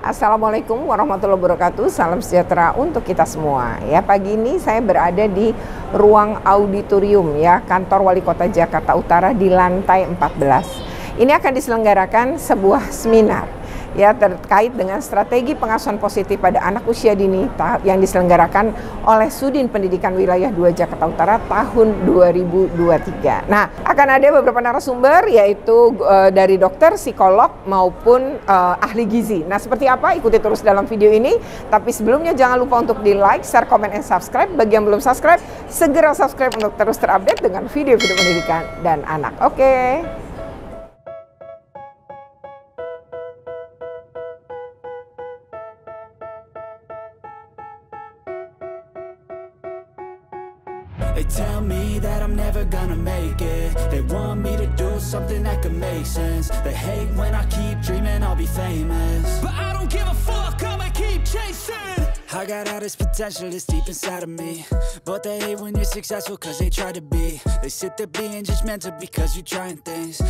Assalamualaikum warahmatullahi wabarakatuh. Salam sejahtera untuk kita semua. Ya, pagi ini saya berada di ruang auditorium ya kantor Wali Kota Jakarta Utara di lantai 14. Ini akan diselenggarakan sebuah seminar ya terkait dengan strategi pengasuhan positif pada anak usia dini yang diselenggarakan oleh Sudin Pendidikan Wilayah 2 Jakarta Utara tahun 2023. Nah, akan ada beberapa narasumber yaitu dari dokter, psikolog maupun ahli gizi. Nah, seperti apa? Ikuti terus dalam video ini. Tapi sebelumnya jangan lupa untuk di like, share, comment, and subscribe. Bagi yang belum subscribe, segera subscribe untuk terus terupdate dengan video-video pendidikan dan anak. Oke. They tell me that I'm never gonna make it. They want me to do something that could make sense. They hate when I keep dreaming I'll be famous, but I don't give a fuck, I'ma keep chasing. I got all this potential that's deep inside of me, but they hate when you're successful cause they try to be. They sit there being judgmental because you're trying things.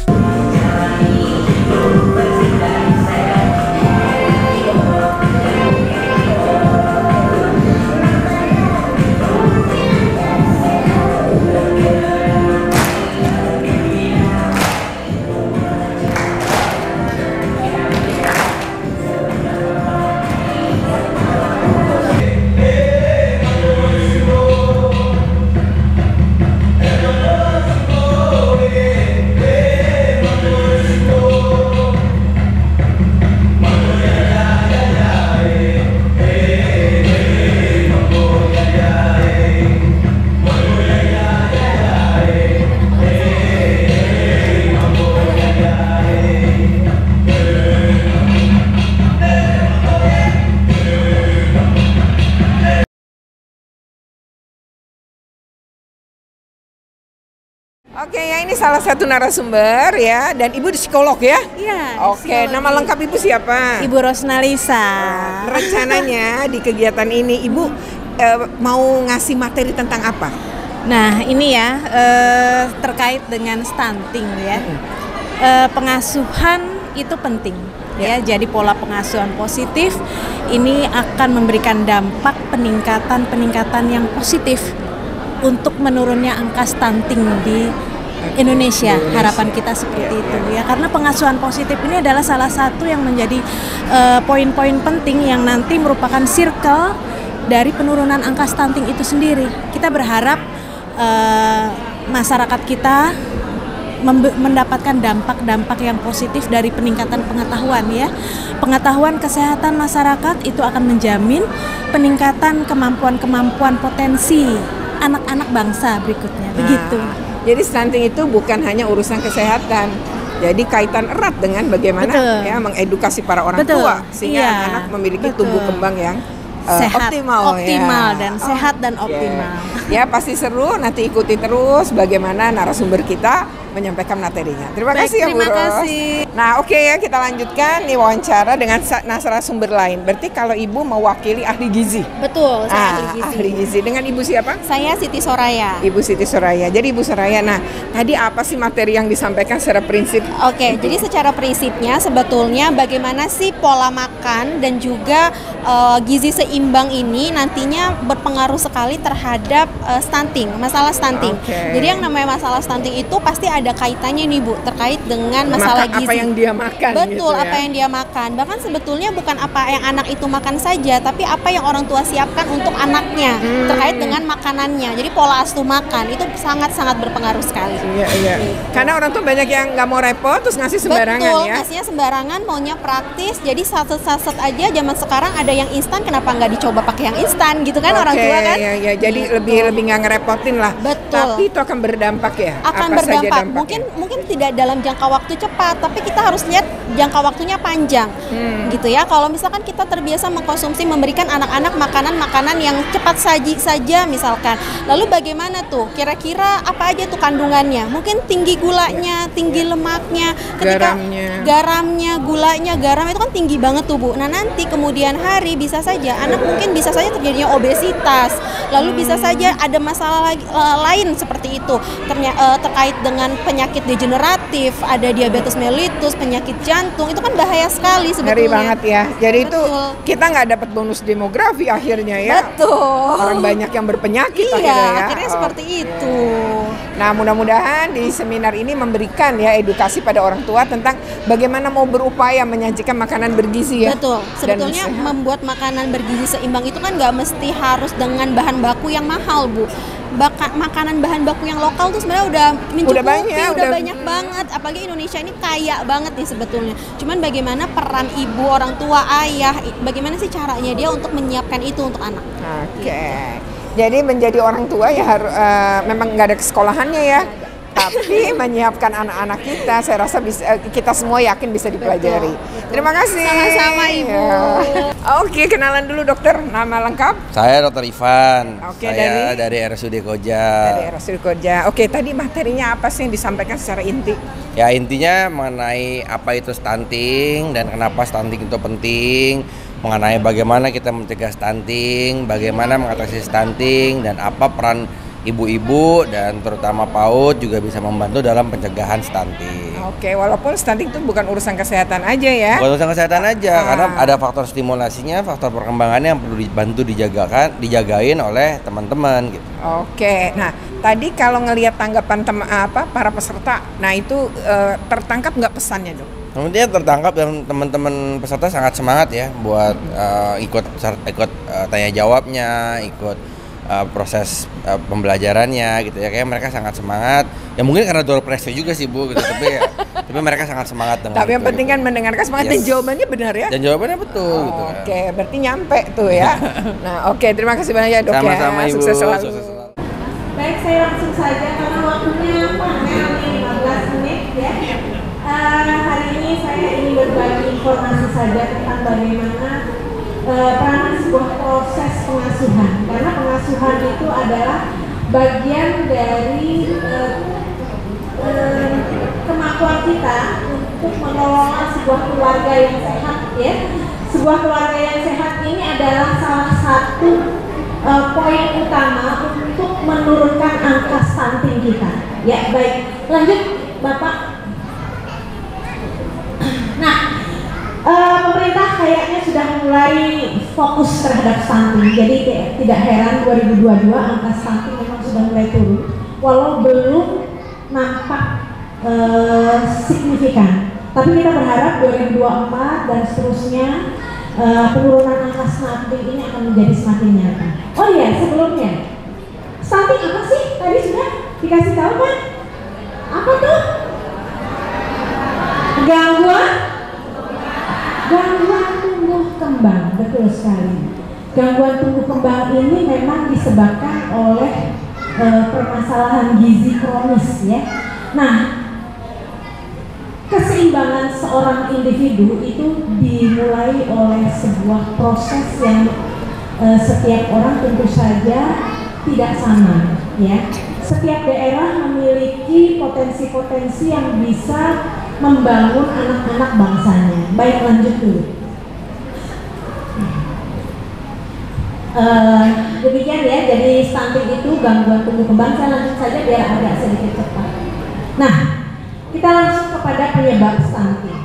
Oke ya, ini salah satu narasumber ya, dan Ibu psikolog ya? Iya. Oke, nama lengkap Ibu siapa? Ibu Rosnalisa. Rencananya di kegiatan ini Ibu mau ngasih materi tentang apa? Nah, ini ya terkait dengan stunting ya. Pengasuhan itu penting ya. Jadi pola pengasuhan positif ini akan memberikan dampak peningkatan yang positif untuk menurunnya angka stunting di Indonesia. Harapan kita seperti itu ya, karena pengasuhan positif ini adalah salah satu yang menjadi poin-poin penting yang nanti merupakan circle dari penurunan angka stunting itu sendiri. Kita berharap masyarakat kita mendapatkan dampak-dampak yang positif dari peningkatan pengetahuan ya. Pengetahuan kesehatan masyarakat itu akan menjamin peningkatan kemampuan potensi anak-anak bangsa berikutnya. Begitu. Jadi stunting itu bukan hanya urusan kesehatan. Jadi kaitan erat dengan bagaimana ya mengedukasi para orang tua sehingga anak memiliki tumbuh kembang yang sehat, optimal ya. Dan sehat dan optimal. Ya, pasti seru, nanti ikuti terus bagaimana narasumber kita menyampaikan materinya. Terima kasih ya Bu Ros. Terima kasih. Nah, oke ya, kita lanjutkan nih wawancara dengan narasumber lain. Berarti kalau Ibu mewakili ahli gizi. Betul, saya ahli gizi. Ahli gizi. Dengan Ibu siapa? Saya Siti Soraya. Ibu Siti Soraya. Jadi Ibu Soraya, nah tadi apa sih materi yang disampaikan secara prinsip? Oke, jadi secara prinsipnya sebetulnya bagaimana sih pola makan dan juga gizi seimbang ini nantinya berpengaruh sekali terhadap stunting, masalah stunting. Jadi yang namanya masalah stunting itu pasti ada kaitannya nih Bu, terkait dengan masalah gizi. Apa yang dia makan. Betul, gitu ya? apa yang dia makan. Bahkan sebetulnya bukan apa yang anak itu makan saja, tapi apa yang orang tua siapkan untuk anaknya terkait dengan makanannya. Jadi pola asuh makan itu sangat-sangat berpengaruh sekali. Iya. Gitu. Karena orang tuh banyak yang nggak mau repot terus ngasih sembarangan. Betul, ya. ngasihnya sembarangan, maunya praktis. Jadi saset-saset aja. Zaman sekarang ada yang instan, kenapa nggak dicoba pakai yang instan gitu kan orang tua kan? Iya. Jadi gitu. lebih nggak ngerepotin lah. Betul. Tapi itu akan berdampak ya. Akan apa berdampak. Saja Mungkin tidak dalam jangka waktu cepat, tapi kita harus lihat jangka waktunya panjang. Gitu ya. Kalau misalkan kita terbiasa mengkonsumsi, memberikan anak-anak makanan-makanan yang cepat saji saja misalkan. Lalu bagaimana tuh? Kira-kira apa aja tuh kandungannya? Mungkin tinggi gulanya, tinggi lemaknya, ketika garamnya, gulanya, garam itu kan tinggi banget tuh Bu. Nah, nanti kemudian hari bisa saja anak mungkin bisa saja terjadinya obesitas. lalu bisa saja ada masalah lain seperti itu terkait dengan penyakit degeneratif, ada diabetes mellitus, penyakit jantung, itu kan bahaya sekali sebetulnya. Ngeri banget ya. Jadi Betul. itu kita nggak dapat bonus demografi akhirnya ya. Betul. Orang banyak yang berpenyakit Iya, akhirnya ya. akhirnya seperti itu. Nah, mudah-mudahan di seminar ini memberikan ya edukasi pada orang tua tentang bagaimana mau berupaya menyajikan makanan bergizi ya. Betul. Sebetulnya membuat makanan bergizi seimbang itu kan nggak mesti harus dengan bahan baku yang mahal, Bu. Makanan bahan baku yang lokal tuh sebenarnya udah mencukupi, udah banyak banget. Apalagi Indonesia ini kaya banget nih sebetulnya. Cuman bagaimana peran ibu, orang tua, ayah, bagaimana sih caranya dia untuk menyiapkan itu untuk anak. Oke. Jadi menjadi orang tua ya harus memang nggak ada sekolahannya ya. Tapi menyiapkan anak-anak kita, saya rasa kita semua yakin bisa dipelajari. Terima kasih. Sama-sama Ibu. Ya. Oke, kenalan dulu dokter. Nama lengkap? Saya Dr. Ivan. Oke, saya dari RSUD Koja. Dari RSUD Koja. Oke, tadi materinya apa sih yang disampaikan secara inti? Ya, intinya mengenai apa itu stunting dan kenapa stunting itu penting, mengenai bagaimana kita mencegah stunting, bagaimana mengatasi stunting, dan apa peran ibu-ibu dan terutama PAUD juga bisa membantu dalam pencegahan stunting. Oke, walaupun stunting itu bukan urusan kesehatan aja ya. Bukan urusan kesehatan aja, karena ada faktor stimulasinya, faktor perkembangannya yang perlu dibantu dijagain oleh teman-teman gitu. Oke, nah tadi kalau ngelihat tanggapan para peserta, nah itu tertangkap nggak pesannya dok? Kemudian tertangkap dan teman-teman peserta sangat semangat ya buat ikut tanya jawabnya, ikut proses pembelajarannya gitu ya, kayak mereka sangat semangat ya, mungkin karena door pressure juga sih Bu gitu, tapi mereka sangat semangat dengan tapi yang penting kan mendengarkan semangat dan jawabannya benar ya, dan jawabannya betul gitu. Oke, berarti nyampe tuh ya. Nah oke, terima kasih banyak ya dok. Sama-sama ya. Ibu, Sukses selalu. Baik, saya langsung saja karena waktunya panel 15 menit ya. Hari ini saya ingin berbagi informasi saja tentang bagaimana peranan sebuah proses pengasuhan, karena pengasuhan itu adalah bagian dari kemampuan kita untuk mengelola sebuah keluarga yang sehat ya. Sebuah keluarga yang sehat ini adalah salah satu poin utama untuk menurunkan angka stunting kita. Ya, baik. Lanjut, Bapak. Nah, pemerintah kayaknya sudah mulai fokus terhadap stunting. Jadi tidak heran 2022 angka stunting memang sudah mulai turun, walau belum nampak signifikan. Tapi kita berharap 2024 dan seterusnya penurunan angka stunting ini akan menjadi semakin nyata. Oh iya, sebelumnya stunting apa sih? Tadi sudah dikasih tahu kan? Apa tuh? Gangguan tumbuh kembang, betul sekali. Gangguan tumbuh kembang ini memang disebabkan oleh permasalahan gizi kronis ya. Nah, keseimbangan seorang individu itu dimulai oleh sebuah proses yang setiap orang tentu saja tidak sama ya. Setiap daerah memiliki potensi-potensi yang bisa membangun anak-anak bangsanya. Baik, lanjut dulu. Demikian ya, jadi stunting itu gangguan tumbuh kembang. Saya lanjut saja biar agak sedikit cepat. Nah, kita langsung kepada penyebab stunting.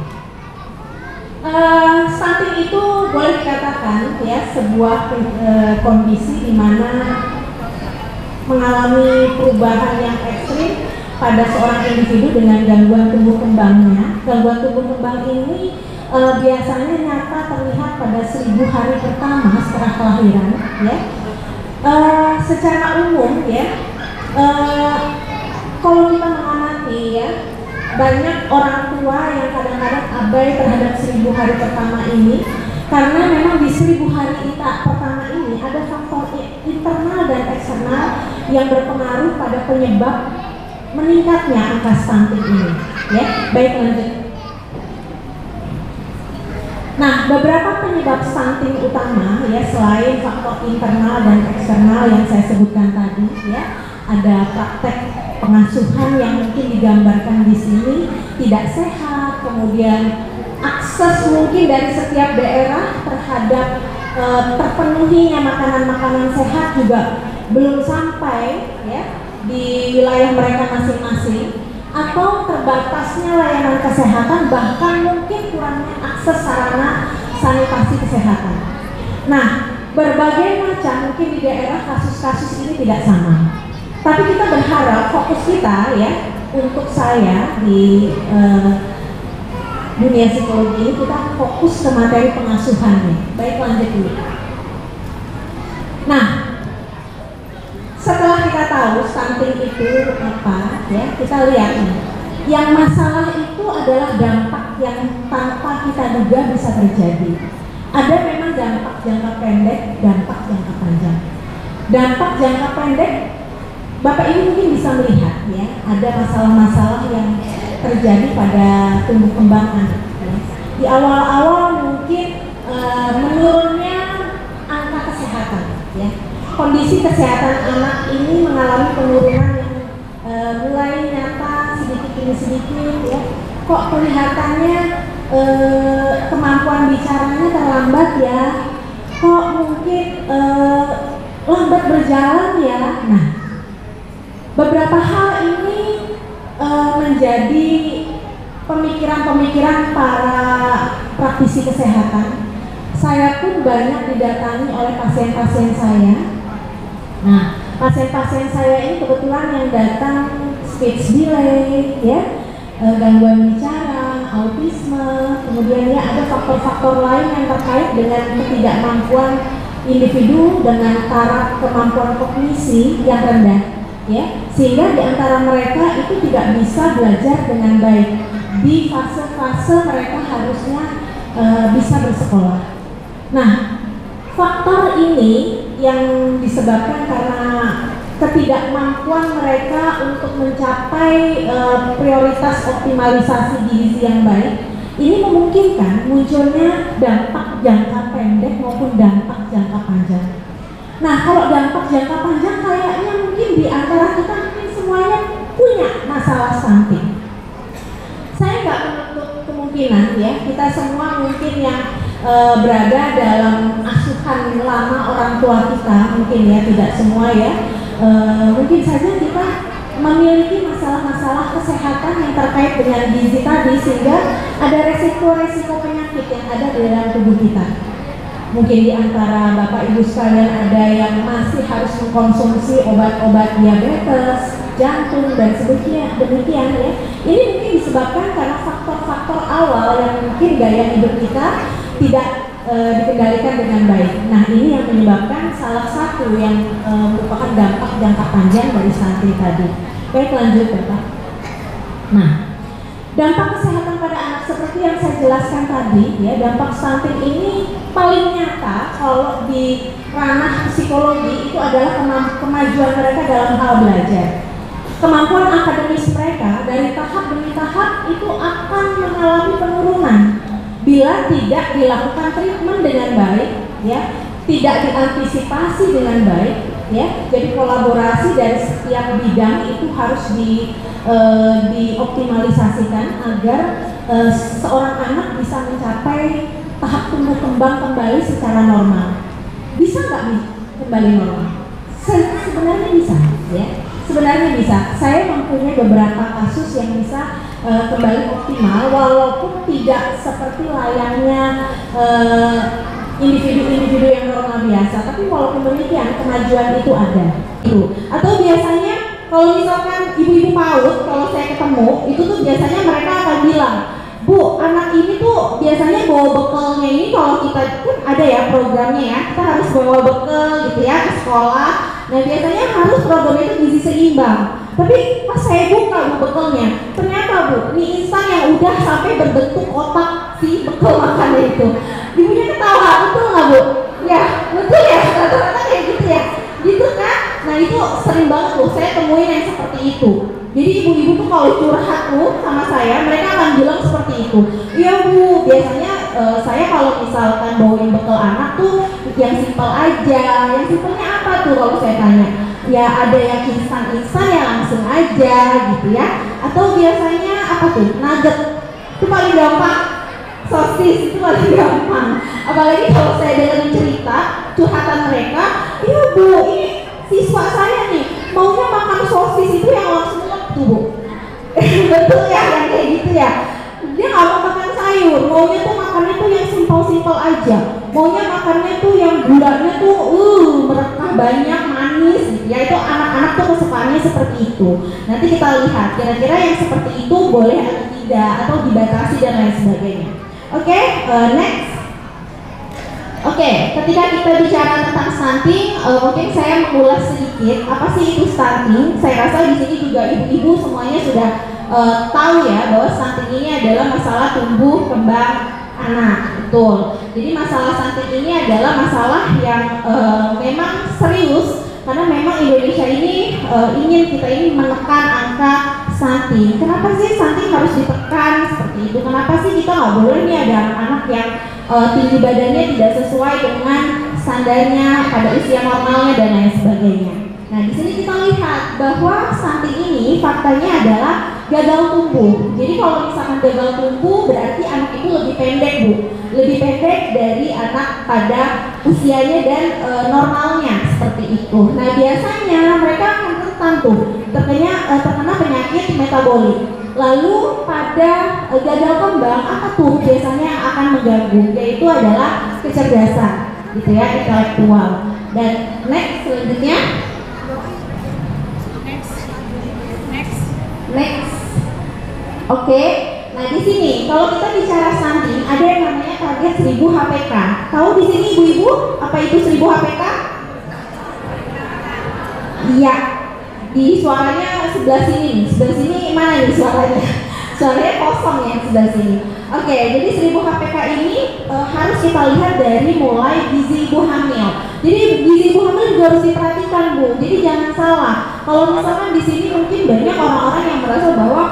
Stunting itu boleh dikatakan ya sebuah kondisi di mana mengalami perubahan yang ekstrim pada seorang individu dengan gangguan tumbuh kembangnya. Gangguan tumbuh kembang ini biasanya nyata terlihat pada 1000 hari pertama setelah kelahiran ya. Secara umum ya, kalau kita mengamati ya, banyak orang tua yang kadang-kadang abai terhadap 1000 hari pertama ini, karena memang di 1000 hari pertama ini ada faktor internal dan eksternal yang berpengaruh pada penyebab meningkatnya angka stunting ini ya. Baik, lanjut. Nah, beberapa penyebab stunting utama ya, selain faktor internal dan eksternal yang saya sebutkan tadi ya, ada praktek pengasuhan yang mungkin digambarkan di sini tidak sehat, kemudian akses mungkin dari setiap daerah terhadap terpenuhinya makanan-makanan sehat sehat juga belum sampai ya di wilayah mereka masing-masing, atau terbatasnya layanan kesehatan, bahkan mungkin kurangnya akses sarana sanitasi kesehatan. Nah, berbagai macam mungkin di daerah kasus-kasus ini tidak sama. Tapi kita berharap fokus kita ya, untuk saya di dunia psikologi ini kita fokus ke materi pengasuhan nih. Baik, lanjut dulu. Nah, setelah kita tahu stunting itu apa ya, kita lihat nih. Yang masalah itu adalah dampak yang tanpa kita duga bisa terjadi. Ada memang dampak jangka pendek, dampak jangka panjang. Dampak jangka pendek, Bapak Ibu mungkin bisa melihat ya, ada masalah-masalah yang terjadi pada tumbuh kembang anak. Ya. Di awal-awal mungkin menurunnya angka kesehatan, ya. Kondisi kesehatan anak ini mengalami penurunan yang mulai nyata sedikit demi sedikit, ya. Kok kelihatannya kemampuan bicaranya terlambat ya? Kok mungkin lambat berjalan ya? Nah, beberapa hal ini menjadi pemikiran-pemikiran para praktisi kesehatan. Saya pun banyak didatangi oleh pasien-pasien saya. Nah, pasien-pasien saya ini kebetulan yang datang speech delay, ya, gangguan bicara, autisme, kemudian ya ada faktor-faktor lain yang terkait dengan ketidakmampuan individu dengan taraf kemampuan kognisi yang rendah. Ya, sehingga di antara mereka itu tidak bisa belajar dengan baik di fase-fase mereka harusnya bisa bersekolah. Nah, faktor ini yang disebabkan karena ketidakmampuan mereka untuk mencapai prioritas optimalisasi gizi yang baik, ini memungkinkan munculnya dampak jangka pendek maupun dampak jangka panjang. Nah, kalau dampak jangka panjang kayaknya mungkin di antara kita mungkin semuanya punya masalah stunting. Saya nggak menutup kemungkinan ya, kita semua mungkin yang berada dalam asuhan lama orang tua kita, mungkin ya, tidak semua ya, mungkin saja kita memiliki masalah-masalah kesehatan yang terkait dengan gizi tadi, sehingga ada resiko-resiko penyakit yang ada di dalam tubuh kita. Mungkin di antara Bapak Ibu sekalian ada yang masih harus mengkonsumsi obat-obat diabetes, jantung, dan demikian ya. Ini mungkin disebabkan karena faktor-faktor awal yang mungkin gaya hidup kita tidak dikendalikan dengan baik. Nah, ini yang menyebabkan salah satu yang merupakan dampak jangka panjang dari stunting tadi. Baik, lanjut Bapak. Nah, dampak kesehatan pada anak seperti yang saya jelaskan tadi ya, dampak stunting ini paling nyata kalau di ranah psikologi itu adalah kemajuan mereka dalam hal belajar. Kemampuan akademis mereka dari tahap demi tahap itu akan mengalami penurunan bila tidak dilakukan treatment dengan baik ya, tidak diantisipasi dengan baik ya. Jadi kolaborasi dari setiap bidang itu harus dioptimalisasikan agar seorang anak bisa mencapai tahap tumbuh kembang kembali secara normal. Bisa nggak nih kembali normal? Sebenarnya bisa ya. Sebenarnya bisa. Saya mempunyai beberapa kasus yang bisa kembali optimal walaupun tidak seperti layaknya individu-individu yang normal biasa, tapi walaupun demikian kemajuan itu ada. Atau biasanya kalau misalkan ibu-ibu PAUD, kalau saya ketemu itu tuh biasanya mereka akan bilang, Bu, anak ini tuh biasanya bawa bekalnya ini, kalau kita pun ada ya programnya ya, kita harus bawa bekal gitu ya ke sekolah. Nah, biasanya harus programnya itu gizi seimbang. Tapi pas saya buka Bu bekalnya, ternyata Bu, mie instan yang udah sampai berbentuk kotak si bekal makannya itu. Ibunya ketawa, betul nggak Bu? Ya, betul ya, rata-rata kayak gitu ya. Gitu kan? Nah, itu sering banget tuh saya temuin yang seperti itu. Jadi ibu-ibu tuh kalau curhat tuh sama saya, mereka akan bilang seperti itu. Iya Bu, biasanya saya kalau misalkan bawain bekal anak tuh yang simpel aja. Yang simpelnya apa tuh kalau saya tanya? Ya ada yang instan-instan ya langsung aja gitu ya. Atau biasanya apa tuh? Nugget. Itu paling gampang. Sosis itu paling gampang. Apalagi kalau saya dengerin cerita curhatan mereka, iya Bu, ini siswa saya nih maunya makan sosis itu yang langsung tuh Bu. Betul ya, yang kayak gitu ya. Dia nggak mau makan sayur, maunya tuh makannya tuh yang simpel-simpel aja. Maunya makannya tuh yang gulanya tuh merekah banyak, manis gitu ya. Itu anak-anak tuh kesukaannya seperti itu. Nanti kita lihat kira-kira yang seperti itu boleh atau tidak, atau dibatasi dan lain sebagainya. Oke, next. Oke, ketika kita bicara tentang stunting, mungkin saya mengulas sedikit apa sih itu stunting. Saya rasa di sini juga ibu-ibu semuanya sudah tahu ya bahwa stunting ini adalah masalah tumbuh kembang anak, betul. Jadi masalah stunting ini adalah masalah yang memang serius karena memang Indonesia ini kita ingin menekan angka stunting. Kenapa sih stunting harus ditekan seperti itu? Kenapa sih kita nggak boleh nih ada anak-anak yang tinggi badannya tidak sesuai dengan standarnya pada usia normalnya dan lain sebagainya. Nah, di sini kita lihat bahwa stunting ini faktanya adalah gagal tumbuh. Jadi kalau misalkan gagal tumbuh berarti anak itu lebih pendek Bu, lebih pendek dari anak pada usianya dan normalnya seperti itu. Nah, biasanya mereka akan rentan tuh terkena penyakit metabolik. Lalu pada gagal kembang apa tuh biasanya yang akan mengganggu, yaitu adalah kecerdasan gitu ya, intelektual. Dan next selanjutnya next. Oke. Nah, di sini kalau kita bicara stunting ada yang namanya target 1000 HPK. Tahu di sini ibu-ibu apa itu 1000 HPK? Iya. Di suaranya sebelah sini mana nih suaranya? Suaranya kosong ya sebelah sini. Oke, jadi 1000 HPK ini harus kita lihat dari mulai gizi ibu hamil. Jadi gizi ibu hamil juga harus diperhatikan Bu. Jadi jangan salah. Kalau misalkan di sini mungkin banyak orang-orang yang merasa bahwa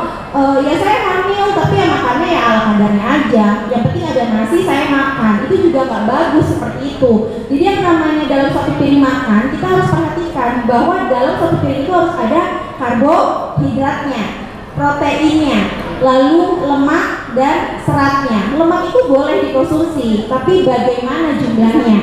ya saya hamil tapi ya makannya ya ala kadarnya aja. Yang penting ada nasi saya makan. Itu juga nggak bagus seperti itu. Jadi yang namanya dalam suatu piring makan kita harus perhatikan bahwa dalam suatu piring itu harus ada karbohidratnya, proteinnya, lalu lemak dan seratnya. Lemak itu boleh dikonsumsi, tapi bagaimana jumlahnya,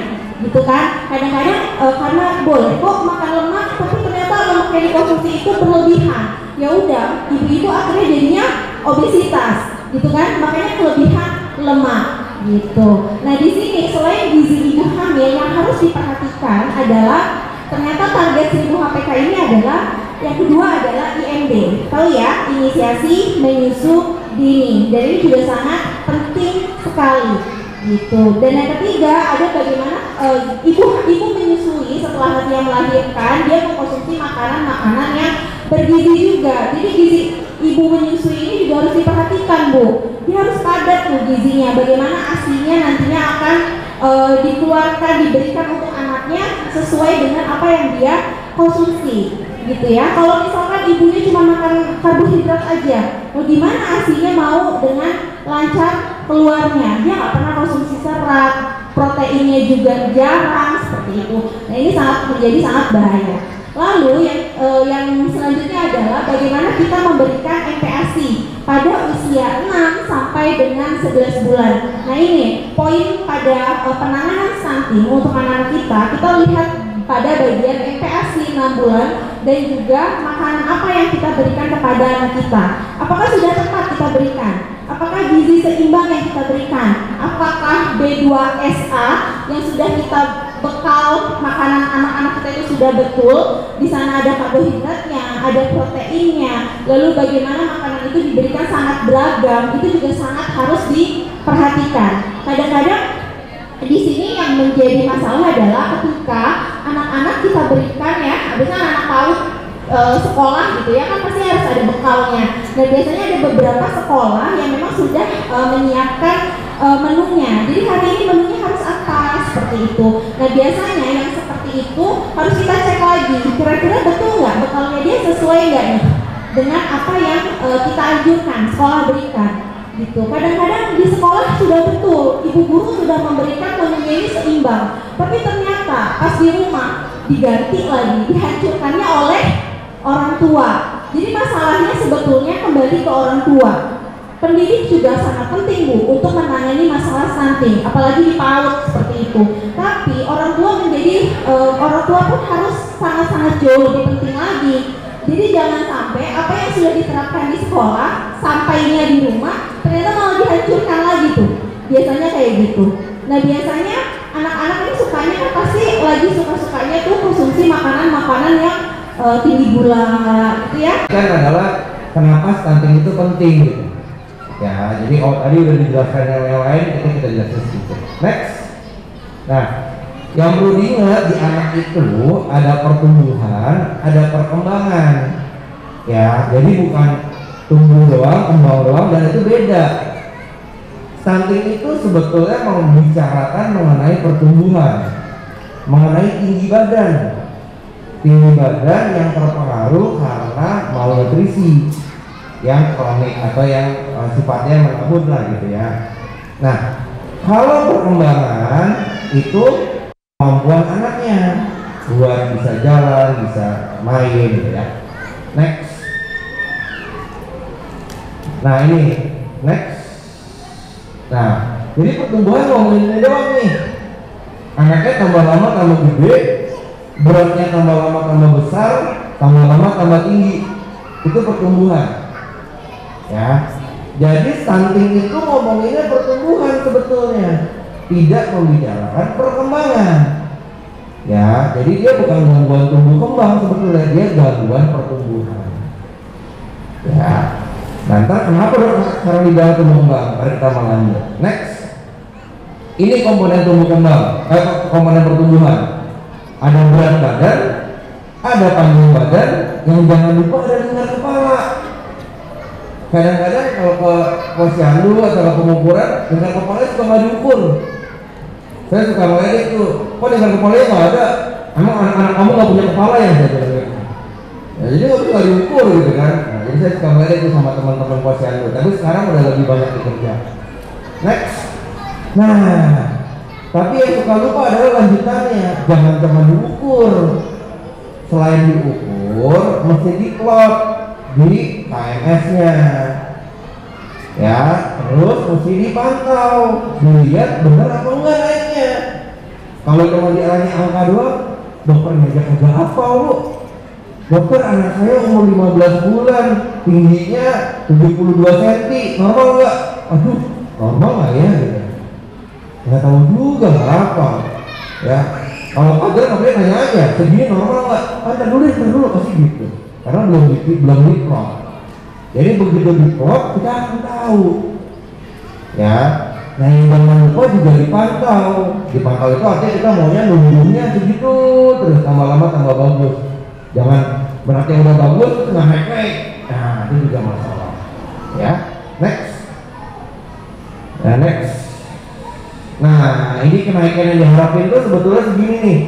gitu kan? Kadang-kadang karena boleh kok makan lemak, tapi ternyata lemak yang dikonsumsi itu berlebihan. Ya udah, ibu-ibu akhirnya jadinya obesitas, gitu kan? Makanya kelebihan lemak, gitu. Nah di sini selain gizi ibu hamil yang harus diperhatikan adalah ternyata target 1000 HPK ini adalah yang kedua adalah IMD. Tahu ya, inisiasi menyusu dini. Dan ini juga sangat penting sekali gitu. Dan yang ketiga ada bagaimana ibu menyusui setelah dia melahirkan, dia mengkonsumsi makanan-makanan yang bergizi juga. Jadi gizi ibu menyusui ini juga harus diperhatikan Bu. Dia harus padat tuh gizinya. Bagaimana ASI-nya nantinya akan dikeluarkan, diberikan untuk anaknya sesuai dengan apa yang dia konsumsi gitu ya. Kalau misalkan ibunya cuma makan karbohidrat aja, mau gimana ASI-nya mau dengan lancar keluarnya? Dia nggak pernah konsumsi serat, proteinnya juga jarang seperti itu. Nah ini menjadi sangat bahaya. Lalu yang selanjutnya adalah bagaimana kita memberikan MPASI pada usia 6 sampai dengan 11 bulan. Nah ini poin pada penanganan stunting untuk anak-anak kita lihat pada bagian MPASI 6 bulan dan juga makanan apa yang kita berikan kepada anak kita. Apakah sudah tepat kita berikan? Apakah gizi seimbang yang kita berikan? Apakah B2SA yang sudah kita bekal makanan anak-anak kita itu sudah betul? Di sana ada karbohidratnya, ada proteinnya. Lalu bagaimana makanan itu diberikan sangat beragam? Itu juga sangat harus diperhatikan. Kadang-kadang di sini yang menjadi masalah adalah ketika anak-anak kita berikan ya, biasanya anak PAUD sekolah gitu ya kan pasti harus ada bekalnya. Dan biasanya ada beberapa sekolah yang memang sudah menyiapkan menunya. Jadi hari ini menunya harus apa seperti itu. Nah biasanya yang seperti itu harus kita cek lagi. Kira-kira betul nggak bekalnya dia sesuai nggak nih dengan apa yang kita anjurkan sekolah berikan. Gitu. Kadang-kadang di sekolah sudah betul, ibu guru sudah memberikan menunya ini seimbang, tapi ternyata pas di rumah diganti lagi, dihancurkannya oleh orang tua. Jadi masalahnya sebetulnya kembali ke orang tua. Pendidik juga sangat penting Bu untuk menangani masalah stunting, apalagi di PAUD seperti itu. Tapi Tapi orang tua orang tua pun harus sangat-sangat jauh lebih penting lagi. Jadi jangan sampai apa yang sudah diterapkan di sekolah sampainya di rumah ternyata malah dihancurkan lagi tuh. Biasanya kayak gitu. Nah biasanya anak-anak ini sukanya kan pasti lagi suka-sukanya tuh konsumsi makanan-makanan yang tinggi gula gitu ya. Kan adalah kenapa stunting itu penting gitu. Ya, jadi tadi udah dijelaskan yang lain, kita jelaskan sedikit. Next. Nah, yang perlu diingat di anak itu ada pertumbuhan, ada perkembangan. Ya, jadi bukan tumbuh doang, kembang doang, dan itu beda. Stunting itu sebetulnya membicarakan mengenai pertumbuhan, mengenai tinggi badan yang terpengaruh karena malnutrisi yang kronik atau yang sifatnya menakut lah gitu ya. Nah, kalau perkembangan itu kemampuan anaknya buat bisa jalan, bisa main gitu ya. Next. Nah ini next. Nah, jadi pertumbuhan ngomongin ini doang nih. Anaknya tambah lama tambah gede, beratnya tambah lama tambah besar, tambah lama tambah tinggi. Itu pertumbuhan. Ya, jadi stunting itu ngomonginnya pertumbuhan sebetulnya, tidak membicarakan perkembangan. Ya, jadi dia bukan gangguan tumbuh kembang sebetulnya, dia gangguan pertumbuhan. Ya, nanti kenapa dong sekarang di dalam tumbuh kembang? Mari kita lanjut. Next, ini komponen tumbuh kembang, komponen pertumbuhan. Ada berat badan, ada panjang badan, yang jangan lupa ada lingkar kepala. Kadang-kadang kalau ke posyandu atau ke pengukuran, lingkar kepalanya suka nggak diukur. Saya suka meledek tuh, kok lingkar kepalanya nggak ada? Emang anak-anak kamu nggak punya kepala ya? Saya bilang gitu. Ya, jadi nggak diukur gitu kan. Nah, jadi saya suka meledek tuh sama teman-teman posyandu. Tapi sekarang udah lebih banyak dikerja. Next. Nah, tapi yang suka lupa adalah lanjutannya. Jangan cuma diukur. Selain diukur, mesti diplot di KMS-nya, ya, terus mesti dipantau, dilihat benar apa enggak naiknya. Kalau cuma diarahnya angka doang, dokter ngajak kerja apa lu? Dokter, anak saya umur 15 bulan, tingginya 72 cm, normal enggak? Aduh, normal nggak ya? Gitu. Nggak tahu juga nggak apa, ya. Kalau ada namanya nanya aja, segini normal nggak? Ntar dulu pasti gitu. Karena belum diplot. Jadi begitu diplot kita akan tahu. Ya, nah yang jangan lupa juga dipantau. Dipantau itu artinya kita maunya numbuhnya segitu terus tambah lama tambah bagus. Jangan berarti yang udah bagus nggak naik. Nah itu juga masalah. Ya, next. Nah next. Nah ini kenaikan yang diharapin itu sebetulnya segini nih.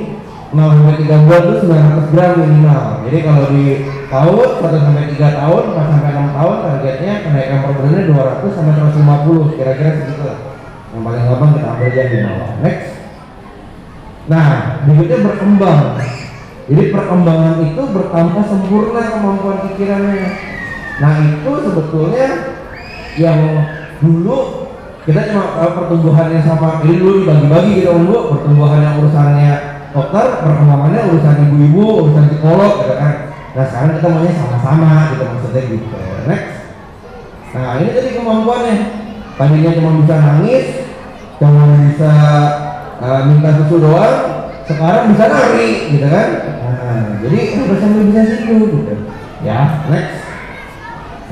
0-3 bulan itu 900 gram minimal. Jadi kalau di tahun 1-3 tahun, 4-6 tahun targetnya kenaikan per bulannya 200-150, kira-kira segitu lah. Yang paling gampang kita ambil aja di bawah. Next. Nah, berikutnya berkembang. Jadi perkembangan itu bertambah sempurna kemampuan pikirannya. Nah itu sebetulnya yang dulu kita cuma pertumbuhannya sama, ini dulu dibagi-bagi gitu dulu, pertumbuhan yang urusannya dokter, perkembangannya urusan ibu-ibu, urusan psikolog gitu kan. Nah sekarang kita maunya sama-sama gitu, maksudnya gitu. Next. Nah ini tadi kemampuannya, tadinya cuma bisa nangis, cuma bisa minta susu doang, sekarang bisa nari gitu kan. Nah jadi harus sampai bisa situ gitu ya. Next.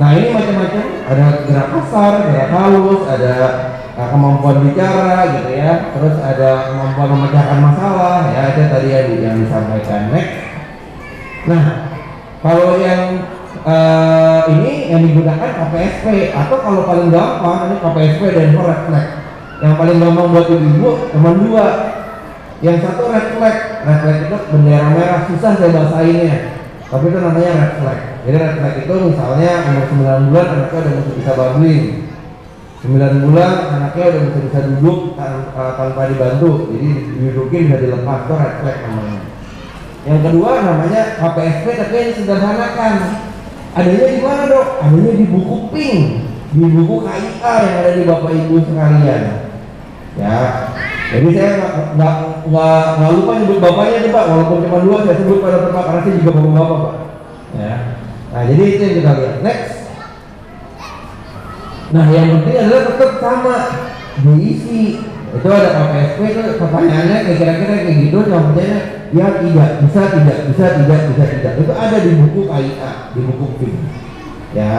Nah ini macam-macam, ada gerak kasar, gerak halus, ada kemampuan bicara gitu ya, terus ada kemampuan memecahkan masalah ya, itu tadi yang disampaikan. Next. Nah kalau yang ini yang digunakan KPSP, atau kalau paling gampang ini KPSP dan red flag. Yang paling gampang buat ibu cuma dua. Yang satu red flag itu bendera merah, susah saya bahasainnya, tapi itu namanya red flag. Jadi red flag itu misalnya umur 9 bulan anaknya udah bisa babbling, 9 bulan anaknya udah bisa duduk tanpa dibantu, jadi didudukin bisa dilepas, itu red flag namanya. Yang kedua namanya KPSP tapi yang disederhanakan. Adanya di mana dok? Adanya di buku PINK, di buku KIA yang ada di bapak ibu sekalian. Ya, Jadi saya nggak lupa nyebut bapaknya tuh Pak, walaupun cuma 2 saya sebut pada tempat karena saya juga bapak-bapak Pak. Ya. Nah jadi itu yang kita lihat. Next. Nah yang penting adalah tetap sama diisi. Itu ada KPSP itu pertanyaannya kira-kira kayak gitu, jawabannya ya tidak, bisa tidak, bisa tidak, bisa tidak. Itu ada di buku KIA, di buku FIM. Ya.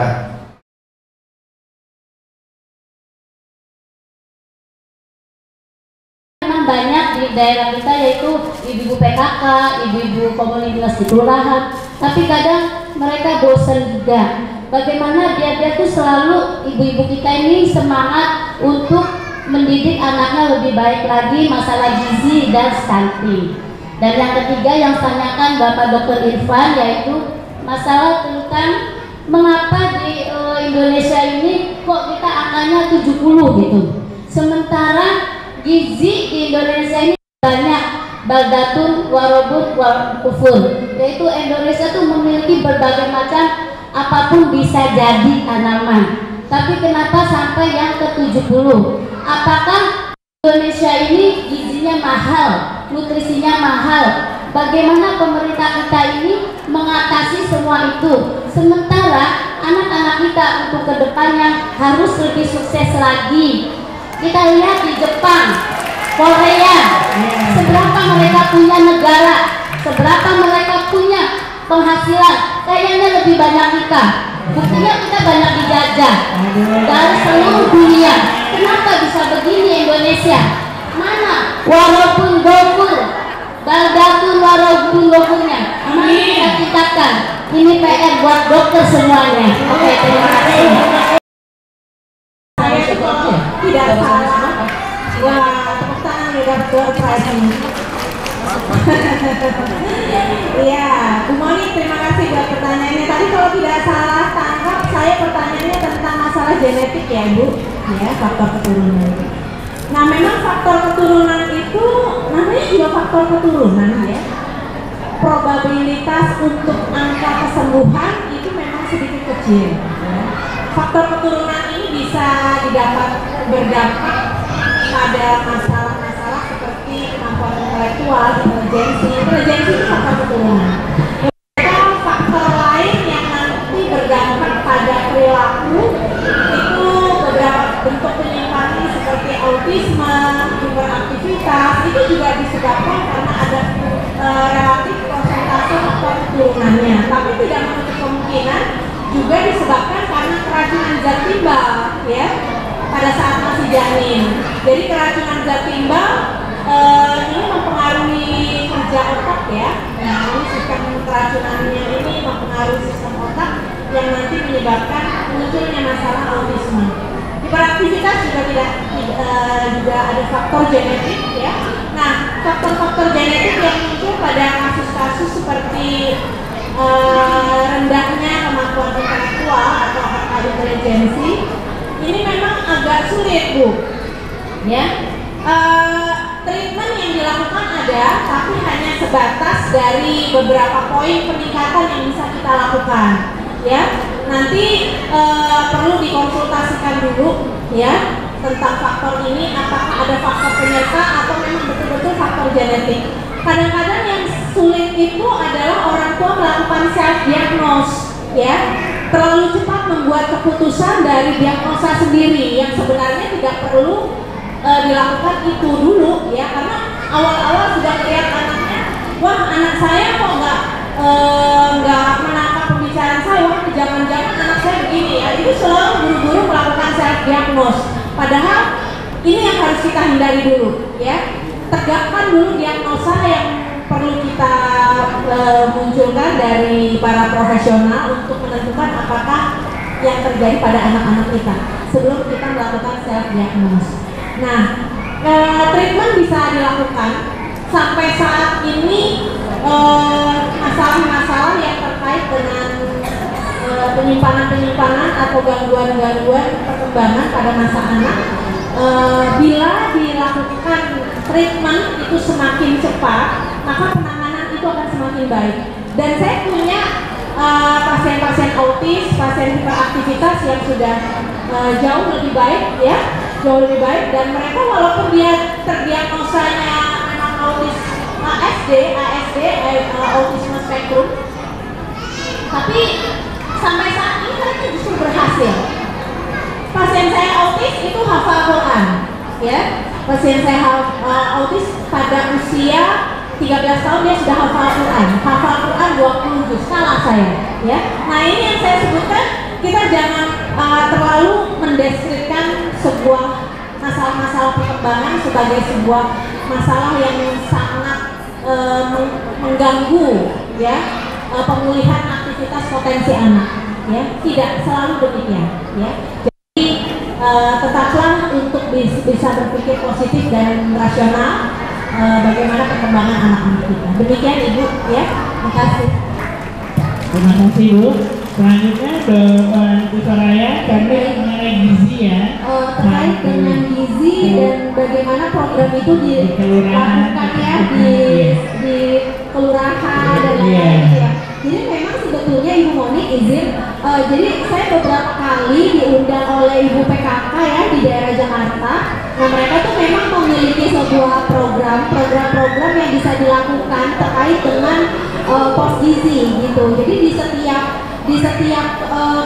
Memang banyak di daerah kita yaitu ibu-ibu PKK, ibu-ibu komunitas di kelurahan, tapi kadang mereka bosan juga. Bagaimana dia tuh selalu ibu-ibu kita ini semangat untuk mendidik anaknya lebih baik lagi masalah gizi dan stunting. Dan yang ketiga yang tanyakan Bapak Dr. Irfan yaitu masalah tentang mengapa di Indonesia ini kok kita angkanya 70 gitu. Sementara gizi di Indonesia ini banyak baldatun warobut kufur, yaitu Indonesia tuh memiliki berbagai macam apapun bisa jadi tanaman. Tapi kenapa sampai yang ke-70? Apakah Indonesia ini gizinya mahal, nutrisinya mahal? Bagaimana pemerintah kita ini mengatasi semua itu? Sementara anak-anak kita untuk kedepannya harus lebih sukses lagi. Kita lihat di Jepang, Korea, seberapa mereka punya negara, seberapa mereka punya penghasilan, kayaknya lebih banyak kita. Buktinya kita banyak dijajah dari seluruh dunia. Kenapa bisa begini Indonesia? Mana walaupun gofur, baldatun walaupun gofurnya, mana kita ciptakan? Ini PR buat dokter semuanya. Oke, terima kasih. Saya tidak salah. Wah, tepuk tangan ya dokter Prasen. Iya, Bu Moni, terima kasih buat pertanyaannya. Tadi kalau tidak salah tangkap, saya pertanyaannya tentang masalah genetik ya Bu, ya faktor keturunan. Nah, memang faktor keturunan itu namanya juga faktor keturunan ya. Probabilitas untuk angka kesembuhan itu memang sedikit kecil. Ya. Faktor keturunan ini bisa berdampak pada masalah-masalah seperti kemampuan intelektual, intelijensi itu faktor keturunan. Kalau faktor lain yang nanti berdampak pada perilaku itu beberapa bentuk penyimpangan seperti autisme, hiperaktivitas itu juga disebabkan karena ada relatif persentase faktor keturunannya. Tapi tidak menutup kemungkinan juga disebabkan karena keracunan zat timbal ya pada saat masih janin. Jadi keracunan zat timbal ini mempengaruhi kerja otak ya. Nah, ini sistem keracunannya ini mempengaruhi sistem otak yang nanti menyebabkan munculnya masalah autisme. Hiperaktivitas juga juga ada faktor genetik ya. Nah, faktor-faktor genetik yang muncul pada kasus-kasus seperti rendahnya kemampuan intelektual atau intelijensi ini memang agak sulit Bu. Ya. Treatment yang dilakukan ada, tapi hanya sebatas dari beberapa poin peningkatan yang bisa kita lakukan. Ya, nanti perlu dikonsultasikan dulu ya tentang faktor ini, apakah ada faktor penyerta atau memang betul-betul faktor genetik. Kadang-kadang yang sulit itu adalah orang tua melakukan self diagnose, ya, terlalu cepat membuat keputusan dari diagnosa sendiri yang sebenarnya tidak perlu dilakukan itu dulu, ya, karena awal-awal sudah melihat anaknya, wah anak saya kok nggak menangkap pembicaraan saya, wah jangan-jangan anak saya begini, ya, itu selalu buru-buru melakukan self diagnose. Padahal ini yang harus kita hindari dulu, ya. Tegakkan dulu diagnosa yang perlu kita munculkan dari para profesional untuk menentukan apakah yang terjadi pada anak-anak kita sebelum kita melakukan self diagnose. Nah, treatment bisa dilakukan sampai saat ini. Masalah-masalah yang terkait dengan penyimpanan atau gangguan-gangguan perkembangan pada masa anak, bila dilakukan treatment itu semakin cepat, maka penanganan itu akan semakin baik. Dan saya punya pasien-pasien autis, pasien hiperaktivitas yang sudah jauh lebih baik, ya. jauh lebih baik, dan mereka walaupun dia terdiagnosanya memang autis ASD, autisme spektrum, tapi sampai saat ini mereka justru berhasil. Pasien saya autis itu hafal Quran, ya. Pasien saya autis pada usia 13 tahun dia sudah hafal Quran 20 juz, kalah saya, ya. Nah ini yang saya sebutkan, kita jangan terlalu mendeskripsikan sebuah masalah-masalah perkembangan sebagai sebuah masalah yang sangat mengganggu, ya, pemulihan aktivitas potensi anak, ya. Tidak selalu demikian, ya. Jadi tetaplah untuk bisa berpikir positif dan rasional bagaimana perkembangan anak-anak kita. Demikian Ibu, ya. Terima kasih. Terima kasih Bu. Selanjutnya Ibu Soraya kami mengenai gizi, ya. Terkait dengan gizi dan bagaimana program itu dilakukan, ya, di kelurahan dan lain-lain, ya. Jadi memang sebetulnya Ibu Moni izin, jadi saya beberapa kali diundang oleh Ibu PKK, ya, di daerah Jakarta. Nah mereka tuh memang memiliki sebuah program yang bisa dilakukan terkait dengan pos gizi gitu. Jadi di setiap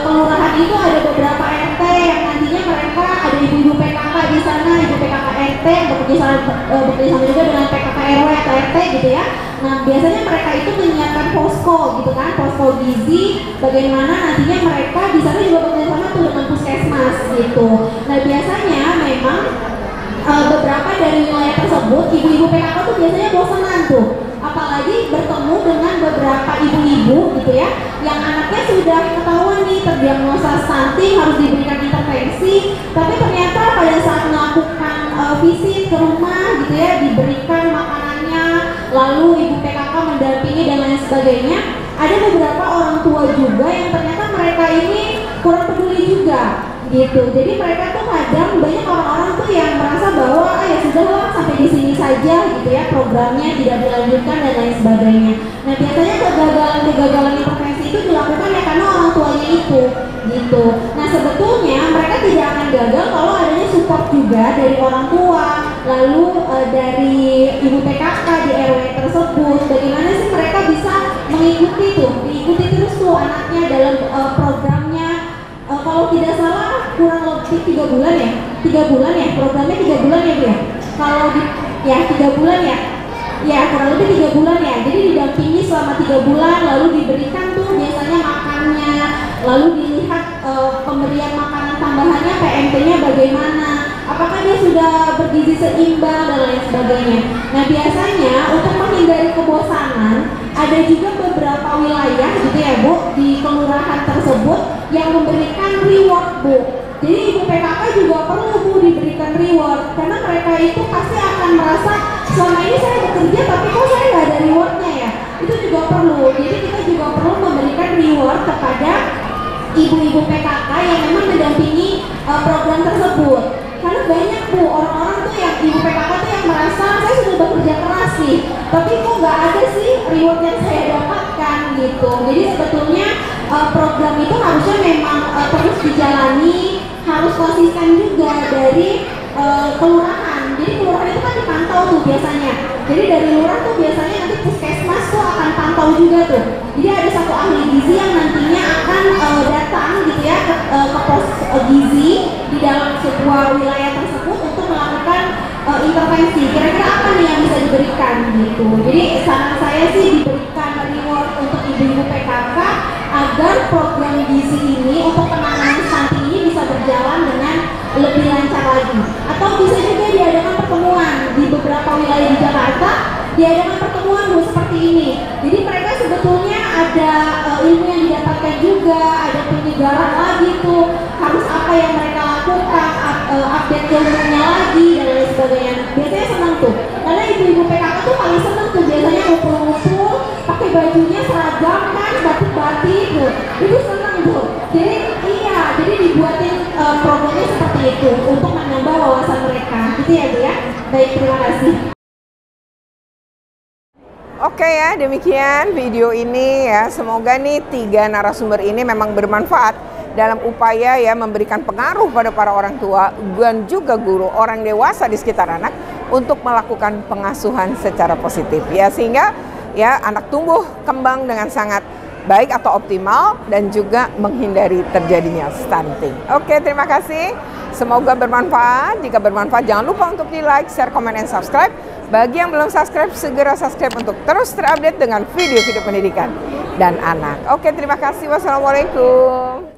kelurahan itu ada beberapa RT yang nantinya mereka ada ibu-ibu PKK di sana, ibu PKK RT bekerja sama juga dengan PKK RW atau RT gitu, ya. Nah biasanya mereka itu menyiapkan posko gitu kan, posko gizi, bagaimana nantinya mereka di sana juga bekerja sama tuh dengan puskesmas gitu. Nah biasanya memang beberapa dari wilayah tersebut ibu-ibu PKK tuh biasanya bosanan tuh, apalagi bertemu dengan beberapa ibu-ibu gitu, ya, yang anaknya sudah ketahuan nih terdiagnosa stunting, harus diberikan intervensi, tapi ternyata pada saat melakukan visit ke rumah gitu, ya, diberikan makanannya, lalu ibu PKK mendampingi dan lain sebagainya, ada beberapa orang tua juga yang ternyata mereka ini kurang peduli juga gitu. Jadi mereka tuh kadang banyak orang-orang tuh yang merasa bahwa ya sudahlah sampai di sini saja gitu, ya, programnya tidak dilanjutkan dan lain sebagainya. Nah biasanya kegagalan intervensi itu dilakukan ya karena orang tuanya itu gitu. Nah sebetulnya mereka tidak akan gagal kalau adanya support juga dari orang tua, lalu dari ibu PKK di RW tersebut. Bagaimana sih mereka bisa diikuti terus tuh anaknya dalam programnya. Kalau tidak salah kurang lebih 3 bulan ya, programnya 3 bulan ya Bu, ya. Kalau 3 bulan ya, kurang lebih 3 bulan ya. Jadi didampingi selama 3 bulan, lalu diberikan tuh biasanya makannya, lalu dilihat pemberian makanan tambahannya PMP-nya bagaimana, apakah dia sudah bergizi seimbang dan lain sebagainya. Nah biasanya untuk menghindari kebosanan ada juga beberapa wilayah gitu, ya Bu, di kelurahan tersebut yang memberikan reward, Bu. Jadi ibu PKK juga perlu, Bu, diberikan reward, karena mereka itu pasti akan merasa selama ini saya bekerja tapi kok saya nggak ada rewardnya, ya. Itu juga perlu. Jadi kita juga perlu memberikan reward kepada ibu-ibu PKK yang memang mendampingi program tersebut. Karena banyak, Bu, orang-orang tuh yang ibu PKK tuh yang merasa saya sudah bekerja keras sih, tapi kok nggak ada sih reward yang saya dapatkan gitu. Jadi sebetulnya program itu harusnya memang terus dijalani, harus konsisten juga dari kelurahan. Jadi kelurahan itu kan dipantau tuh biasanya. Jadi dari lurah tuh biasanya nanti puskesmas tuh akan pantau juga tuh. Jadi ada satu ahli gizi yang nantinya akan datang gitu, ya, ke pos gizi di dalam sebuah wilayah tersebut untuk melakukan intervensi. Kira-kira apa nih yang bisa diberikan gitu. Jadi saran saya sih diberikan reward untuk ibu-ibu PKK agar program gizi ini untuk penanganan stunting ini bisa berjalan dengan lebih lancar lagi. Atau bisa juga diadakan pertemuan di beberapa wilayah di Jakarta, diadakan pertemuan, Bu, seperti ini. Jadi mereka sebetulnya ada ilmu yang didapatkan juga, ada penyegaran lagi tuh, harus apa yang mereka lakukan, update ilmunya lagi dan lain sebagainya. Biasanya senang tuh, karena ibu-ibu PKK tuh paling senang tuh biasanya ngumpul-ngumpul, pakai bajunya seragam kan, batik-batik tuh, itu senang tuh. Jadi jadi dibuatin programnya seperti itu untuk menambah wawasan mereka, gitu ya Bu, ya. Baik, terima kasih. Oke ya, demikian video ini ya. Semoga nih 3 narasumber ini memang bermanfaat dalam upaya ya memberikan pengaruh pada para orang tua dan juga guru, orang dewasa di sekitar anak untuk melakukan pengasuhan secara positif ya, sehingga ya anak tumbuh kembang dengan sangat baik atau optimal dan juga menghindari terjadinya stunting. Oke, terima kasih. Semoga bermanfaat. Jika bermanfaat, jangan lupa untuk di like, share, komen, dan subscribe. Bagi yang belum subscribe, segera subscribe untuk terus terupdate dengan video-video pendidikan dan anak. Oke, terima kasih. Wassalamualaikum.